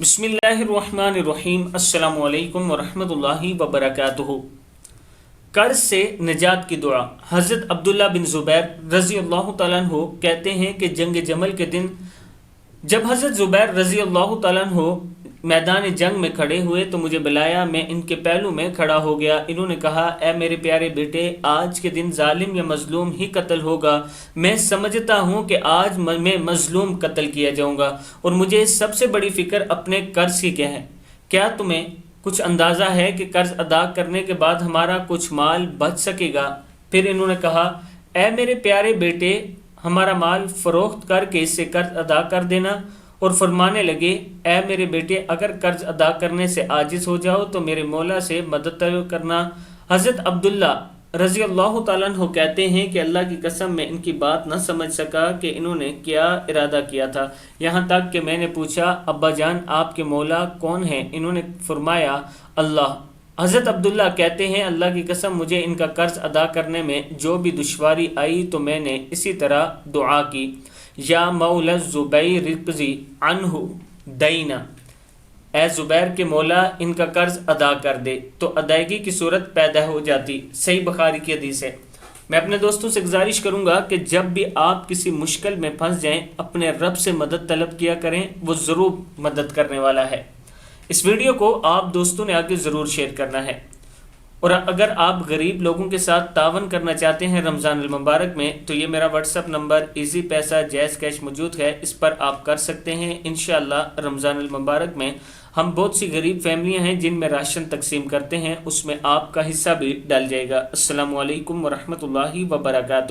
बिस्मिल्लाहिर्रहमानिर्रहीम। अस्सलामु अलैकुम वरहमतुल्लाहि वबरकातुहू। कर्ज से निजात की दुआ। हज़रत अब्दुल्ला बिन ज़ुबैर रज़ी अल्लाह तआला अन्हु कहते हैं कि जंग जमल के दिन जब हज़रत ज़ुबैर रज़ी अल्लाह तआला अन्हु मैदान जंग में खड़े हुए तो मुझे बुलाया, मैं इनके पहलू में खड़ा हो गया। इन्होंने कहा, ए मेरे प्यारे बेटे, आज के दिन जालिम या मजलूम ही कत्ल होगा। मैं समझता हूँ कि आज मैं मजलूम कत्ल किया जाऊँगा और मुझे सबसे बड़ी फ़िक्र अपने कर्ज की है। क्या तुम्हें कुछ अंदाज़ा है कि कर्ज अदा करने के बाद हमारा कुछ माल बच सकेगा? फिर इन्होंने कहा, ए मेरे प्यारे बेटे, हमारा माल फ़रोख्त करके इससे कर्ज अदा कर देना। और फरमाने लगे, ए मेरे बेटे, अगर कर्ज अदा करने से आजिज़ हो जाओ तो मेरे मौला से मदद तलब करना। हज़रत अब्दुल्ला रज़ी अल्लाह तआला अन्हु कहते हैं कि अल्लाह की कसम मैं इनकी बात न समझ सका कि इन्होंने क्या इरादा किया था। यहाँ तक कि मैंने पूछा, अब्बा जान, आपके मौला कौन हैं? इन्होंने फरमाया, अल्लाह। हज़रत अब्दुल्ला कहते हैं, अल्लाह की कसम मुझे इनका कर्ज अदा करने में जो भी दुश्वारी आई तो मैंने इसी तरह दुआ की, या मौला ज़ुबैर रिक़ज़ी अन्हु दैना, ए ज़ुबैर के मौला इनका कर्ज अदा कर दे, तो अदायगी की सूरत पैदा हो जाती। सही बुखारी की हदीस है। मैं अपने दोस्तों से गुजारिश करूंगा कि जब भी आप किसी मुश्किल में फंस जाएं, अपने रब से मदद तलब किया करें, वो ज़रूर मदद करने वाला है। इस वीडियो को आप दोस्तों ने आगे ज़रूर शेयर करना है। और अगर आप गरीब लोगों के साथ तावन करना चाहते हैं रमज़ान मुबारक में, तो ये मेरा व्हाट्सअप नंबर इजी पैसा जैज़ कैश मौजूद है, इस पर आप कर सकते हैं। इंशाअल्लाह रमज़ान मुबारक में हम बहुत सी गरीब फैमिलियां हैं जिनमें राशन तकसीम करते हैं, उसमें आपका हिस्सा भी डल जाएगा। अस्सलामु अलैकुम वरहमतुल्लाहि वबरकातुहू।